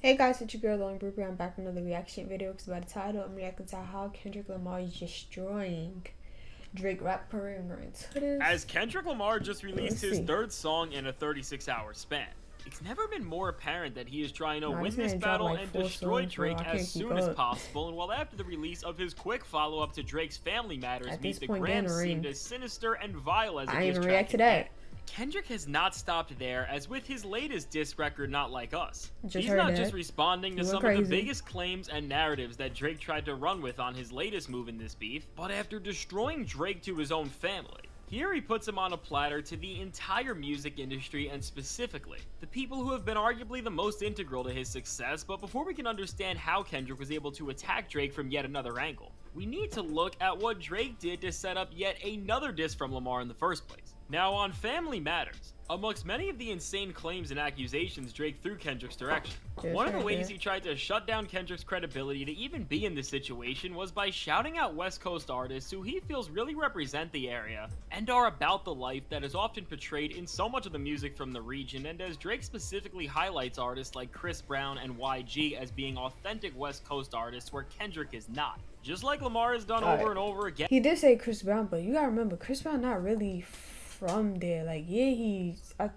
Hey guys, it's your girl Lauren Brewer. I'm back with another reaction video because by the title, I'm reacting to how Kendrick Lamar is destroying Drake rap career. I'm going to this. As Kendrick Lamar just released Let's his see. third song in a 36-hour span. It's never been more apparent that he is trying to Nah, win this this man dropped battle like and 4 destroy songs, bro. Drake I as can't keep soon as up. possible, and while after the release of his quick follow-up to Drake's Family Matters At Meet this the point, Grams getting a seemed ring. as sinister and vile as a I ain't diss even track react to can get. that. Kendrick has not stopped there, as with his latest diss record, Not Like Us. Just He's heard not that. just responding to You went some of the crazy. biggest claims and narratives that Drake tried to run with on his latest move in this beef, but after destroying Drake to his own family. Here he puts him on a platter to the entire music industry and specifically the people who have been arguably the most integral to his success. But before we can understand how Kendrick was able to attack Drake from yet another angle, we need to look at what Drake did to set up yet another diss from Lamar in the first place. Now on Family Matters, amongst many of the insane claims and accusations Drake threw Kendrick's direction, one of the ways he tried to shut down Kendrick's credibility to even be in this situation was by shouting out West Coast artists who he feels really represent the area and are about the life that is often portrayed in so much of the music from the region, and as Drake specifically highlights artists like Chris Brown and YG as being authentic West Coast artists where Kendrick is not. Just like Lamar has done over and over again. He did say Chris Brown, but you gotta remember, Chris Brown not really from there. Like, yeah, I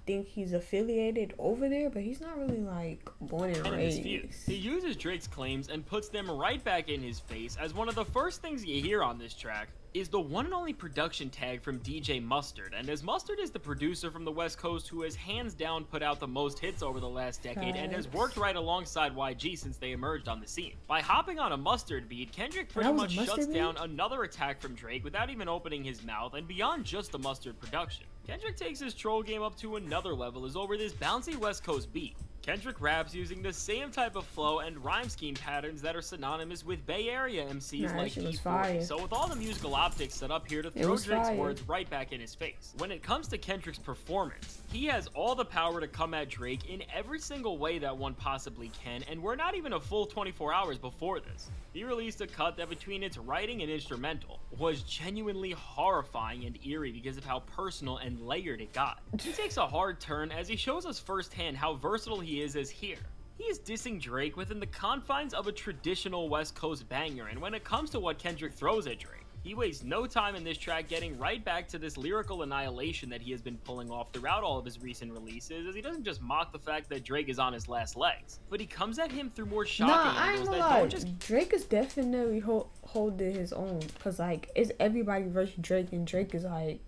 think he's affiliated over there, but he's not really like born and raised. He uses Drake's claims and puts them right back in his face, as one of the first things you hear on this track is the one and only production tag from DJ Mustard. And as Mustard is the producer from the West Coast who has hands down put out the most hits over the last decade and has worked right alongside YG since they emerged on the scene. By hopping on a Mustard beat, Kendrick pretty much shuts down another attack from Drake without even opening his mouth, and beyond just the Mustard production. Kendrick takes his troll game up to another level as over this bouncy West Coast beat, Kendrick raps using the same type of flow and rhyme scheme patterns that are synonymous with Bay Area MCs like E40. So with all the musical optics set up here to throw Drake's words right back in his face. When it comes to Kendrick's performance, he has all the power to come at Drake in every single way that one possibly can, and we're not even a full 24 hours before this. He released a cut that between its writing and instrumental was genuinely horrifying and eerie because of how personal and layered it got. He takes a hard turn as he shows us firsthand how versatile he is as here. He is dissing Drake within the confines of a traditional West Coast banger, and when it comes to what Kendrick throws at Drake, he wastes no time in this track getting right back to this lyrical annihilation that he has been pulling off throughout all of his recent releases, as he doesn't just mock the fact that Drake is on his last legs, but he comes at him through more shocking angles that don't just... Drake is definitely holding his own, because like, it's everybody versus Drake, and Drake is like,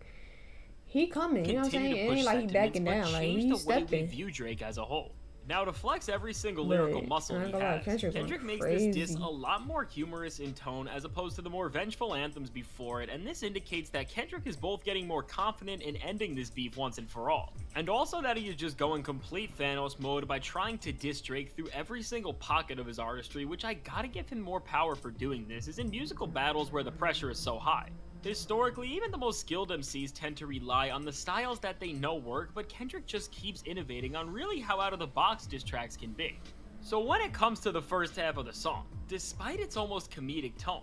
he coming, you know what I'm saying? It ain't like he backing down, like he's stepping. We view Drake as a whole. Now, to flex every single lyrical muscle he has, Kendrick makes this diss a lot more humorous in tone as opposed to the more vengeful anthems before it, and this indicates that Kendrick is both getting more confident in ending this beef once and for all, and also that he is just going complete Thanos mode by trying to diss Drake through every single pocket of his artistry, which I gotta give him more power for doing this, is in musical battles where the pressure is so high. Historically, even the most skilled MCs tend to rely on the styles that they know work, but Kendrick just keeps innovating on really how out-of-the-box diss tracks can be. So when it comes to the first half of the song, despite its almost comedic tone,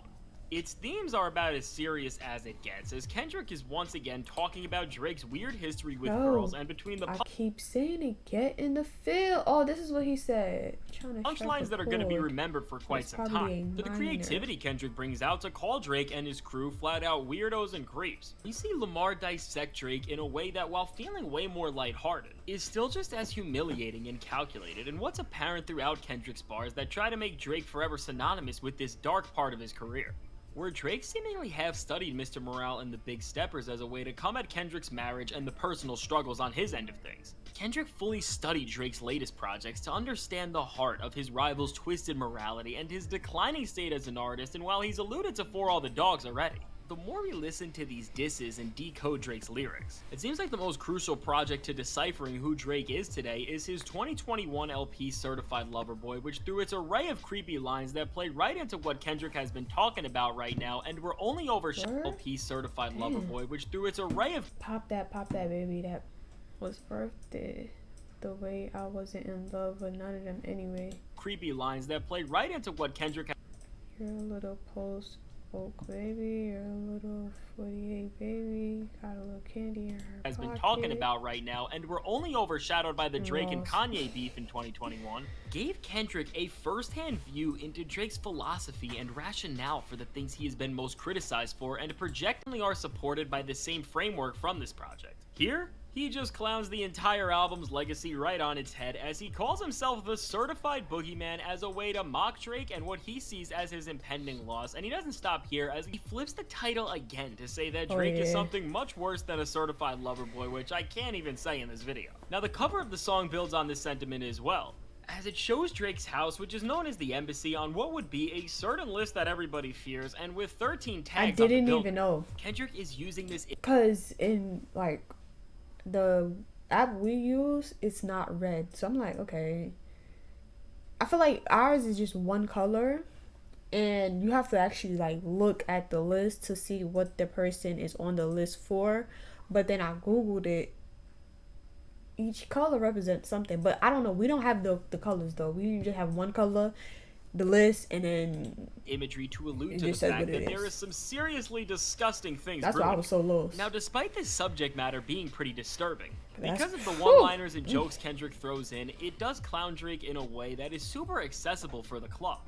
its themes are about as serious as it gets, as Kendrick is once again talking about Drake's weird history with girls and between the... I keep saying it, get in the field. Oh, this is what he said. Punchlines that are going to be remembered for quite some time. To the creativity Kendrick brings out to call Drake and his crew flat out weirdos and creeps. We see Lamar dissect Drake in a way that, while feeling way more lighthearted, is still just as humiliating and calculated, and what's apparent throughout Kendrick's bars that try to make Drake forever synonymous with this dark part of his career, where Drake seemingly half-studied Mr. Morale and the Big Steppers as a way to come at Kendrick's marriage and the personal struggles on his end of things. Kendrick fully studied Drake's latest projects to understand the heart of his rival's twisted morality and his declining state as an artist, and while he's alluded to For All the Dogs already, the more we listen to these disses and decode Drake's lyrics, it seems like the most crucial project to deciphering who Drake is today is his 2021 LP Certified Lover Boy, which through its array of creepy lines that played right into what Kendrick has been talking about right now, and were only overshadowed LP Certified Lover Boy, which through its array of pop that baby, that was birthday. The way I wasn't in love with none of them anyway. Creepy lines that played right into what Kendrick had. Your little post Coke baby, you're a little 48 baby, got a little candy in her has pocket. been talking about right now, and were only overshadowed by the Drake and Ross. Kanye beef in 2021, gave Kendrick a first-hand view into Drake's philosophy and rationale for the things he has been most criticized for, and projectly are supported by the same framework from this project. Here, he just clowns the entire album's legacy right on its head, as he calls himself the certified boogeyman as a way to mock Drake and what he sees as his impending loss. And he doesn't stop here, as he flips the title again to say that Drake is something much worse than a certified lover boy, which I can't even say in this video. Now, the cover of the song builds on this sentiment as well, as it shows Drake's house, which is known as the Embassy, on what would be a certain list that everybody fears, and with 13 tags I on the didn't building. even know. Kendrick is using this Because in, like, the app we use, it's not red. So I'm like, okay. I feel like ours is just one color, and you have to actually, like, look at the list to see what the person is on the list for. But then I Googled it. Each color represents something, but I don't know. We don't have the colors, though. We just have one color, the list, and then imagery to allude to the fact that there is some seriously disgusting things That's brewing. why I was so lost. Now, despite this subject matter being pretty disturbing, because of the Whew. one-liners and jokes Kendrick throws in, it does clown Drake in a way that is super accessible for the club.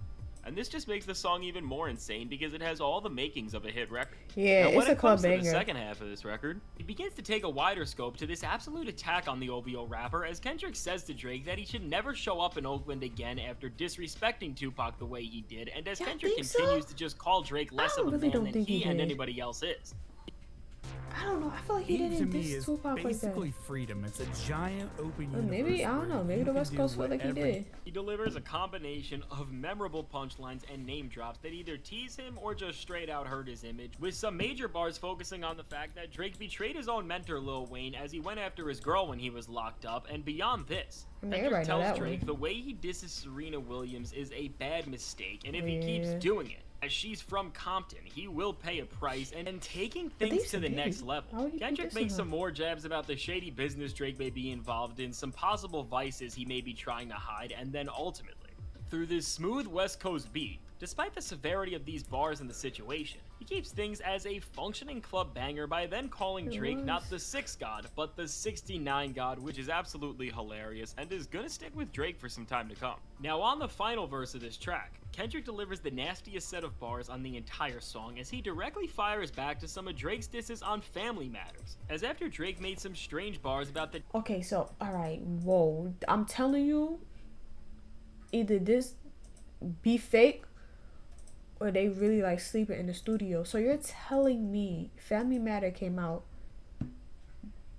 And this just makes the song even more insane because it has all the makings of a hit record. Yeah, now, it's a club banger. To the second half of this record, it begins to take a wider scope to this absolute attack on the OVO rapper, as Kendrick says to Drake that he should never show up in Oakland again after disrespecting Tupac the way he did, and as Kendrick continues to just call Drake less of a man than he and anybody else is. I don't know. I feel like he didn't diss Tupac like that. Basically freedom. It's a giant open universe. Maybe, I don't know. Maybe the West Coast felt like he did. He delivers a combination of memorable punchlines and name drops that either tease him or just straight out hurt his image, with some major bars focusing on the fact that Drake betrayed his own mentor Lil Wayne as he went after his girl when he was locked up, and beyond this. Kendrick tells Drake the way he disses Serena Williams is a bad mistake, and if he keeps doing it, as she's from Compton, he will pay a price, and taking things to the next level. Kendrick makes some more jabs about the shady business Drake may be involved in, some possible vices he may be trying to hide, and then ultimately, through this smooth West Coast beat, despite the severity of these bars and the situation, he keeps things as a functioning club banger by then calling Drake not the 6 God, but the 69 God, which is absolutely hilarious and is gonna stick with Drake for some time to come. Now, on the final verse of this track, Kendrick delivers the nastiest set of bars on the entire song, as he directly fires back to some of Drake's disses on Family Matters, as after Drake made some strange bars about the— Okay, so, alright, whoa. I'm telling you, either this be fake, or they really like sleeping in the studio. So you're telling me Family Matter came out,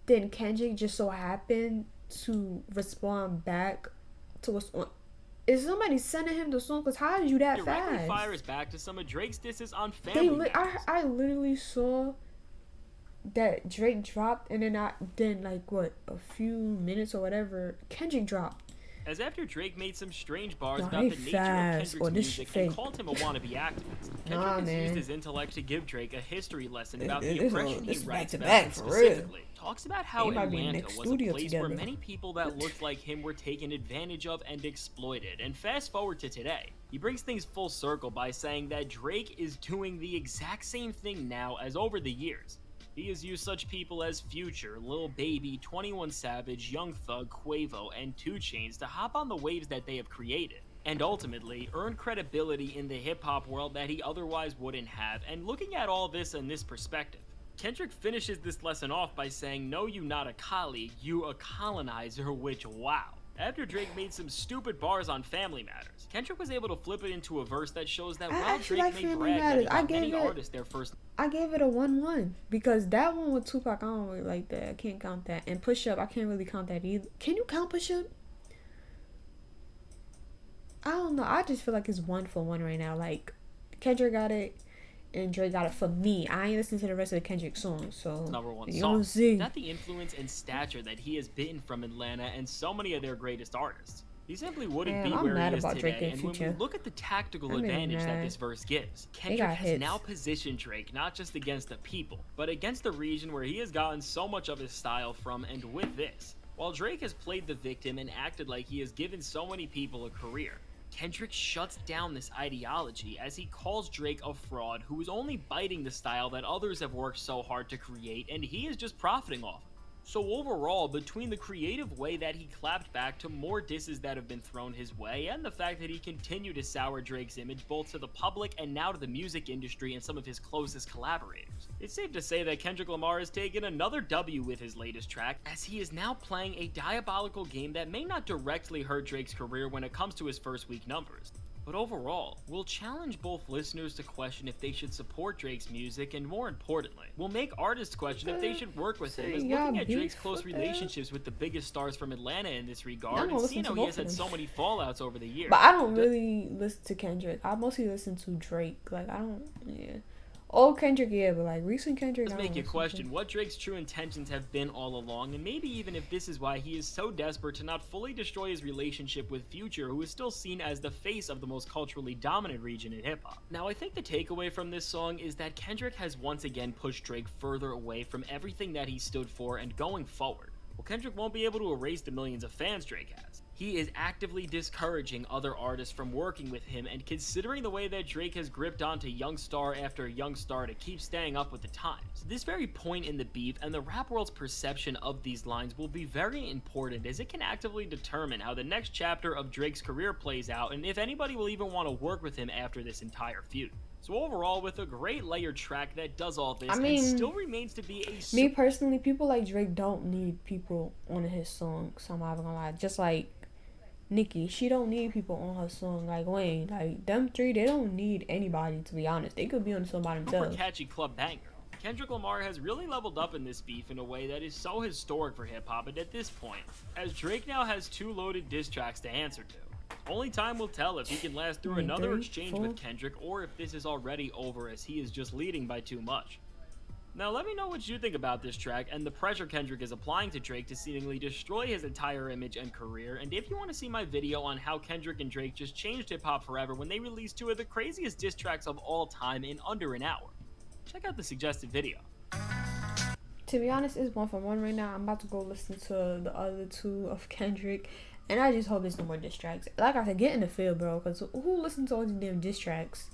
then Kendrick just so happened to respond back to what's on? Is somebody sending him the song? Because how did you that directly fast? Fires back to some of Drake's disses on Family Matters. I literally saw that Drake dropped, and then like what, a few minutes or whatever, Kendrick dropped. As after Drake made some strange bars about the nature of Kendrick's music and called him a wannabe activist, Kendrick has used his intellect to give Drake a history lesson about the oppression he writes about, and specifically talks about how Atlanta was a place where many people that looked like him were taken advantage of and exploited. And fast forward to today, he brings things full circle by saying that Drake is doing the exact same thing now as over the years. He has used such people as Future, Lil Baby, 21 Savage, Young Thug, Quavo, and 2 Chainz to hop on the waves that they have created, and ultimately earn credibility in the hip-hop world that he otherwise wouldn't have. And looking at all this in this perspective, Kendrick finishes this lesson off by saying, "No, you not a colleague, you a colonizer," which, wow. After Drake made some stupid bars on Family Matters, Kendrick was able to flip it into a verse that shows that while Drake may brag that he got many artists their first— I gave it a 1-1 because that one with Tupac, I don't really like that. I can't count that. And Push Up, I can't really count that either. Can you count Push Up? I don't know. I just feel like it's 1 for 1 right now. Like, Kendrick got it and Drake got it for me. I ain't listening to the rest of the Kendrick songs, so number 1 you song. see. Not the influence and stature that he has been from Atlanta and so many of their greatest artists. He simply wouldn't be where he is today, and when we look at the tactical advantage that this verse gives, Kendrick has now positioned Drake not just against the people, but against the region where he has gotten so much of his style from. And with this, while Drake has played the victim and acted like he has given so many people a career, Kendrick shuts down this ideology as he calls Drake a fraud who is only biting the style that others have worked so hard to create, and he is just profiting off it. So overall, between the creative way that he clapped back to more disses that have been thrown his way, and the fact that he continued to sour Drake's image both to the public and now to the music industry and some of his closest collaborators, it's safe to say that Kendrick Lamar has taken another W with his latest track, as he is now playing a diabolical game that may not directly hurt Drake's career when it comes to his first week numbers, but overall, we'll challenge both listeners to question if they should support Drake's music, and more importantly, we'll make artists question if they should work with him, as looking at Drake's close relationships with the biggest stars from Atlanta in this regard, and seeing how he has had so many fallouts over the years. But I don't really listen to Kendrick. I mostly listen to Drake. Like, I don't, yeah. Old Kendrick, yeah, but like recent Kendrick, Does make you question what Drake's true intentions have been all along, and maybe even if this is why he is so desperate to not fully destroy his relationship with Future, who is still seen as the face of the most culturally dominant region in hip-hop. Now, I think the takeaway from this song is that Kendrick has once again pushed Drake further away from everything that he stood for, and going forward, well, Kendrick won't be able to erase the millions of fans Drake has. He is actively discouraging other artists from working with him, and considering the way that Drake has gripped onto young star after young star to keep staying up with the times, this very point in the beef and the rap world's perception of these lines will be very important, as it can actively determine how the next chapter of Drake's career plays out, and if anybody will even want to work with him after this entire feud. So overall, with a great layered track that does all this, and still remains to be a... Me personally, people like Drake don't need people on his songs, so I'm not gonna lie. Just like Nicki, she don't need people on her song. Like Wayne, like them three, they don't need anybody, to be honest. They could be on the song by themselves. Super catchy club banger. Kendrick Lamar has really leveled up in this beef in a way that is so historic for hip-hop, and at this point, as Drake now has 2 loaded diss tracks to answer to. Only time will tell if he can last through another exchange with Kendrick, or if this is already over as he is just leading by too much. Now let me know what you think about this track and the pressure Kendrick is applying to Drake to seemingly destroy his entire image and career, and if you want to see my video on how Kendrick and Drake just changed hip-hop forever when they released 2 of the craziest diss tracks of all time in under an hour, check out the suggested video. To be honest, it's 1 for 1 right now. I'm about to go listen to the other 2 of Kendrick, and I just hope there's no more diss tracks. Like I said, get in the field, bro, because who listens to all these damn diss tracks?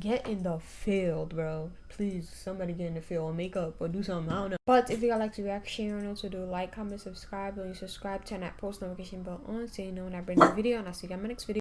Get in the field, bro. Please, somebody get in the field or make up or do something. I don't know. But if you guys like to react, share, and also do like, comment, subscribe. When you subscribe, turn that post notification bell on so you know when I bring a video, and I'll see you guys in my next video.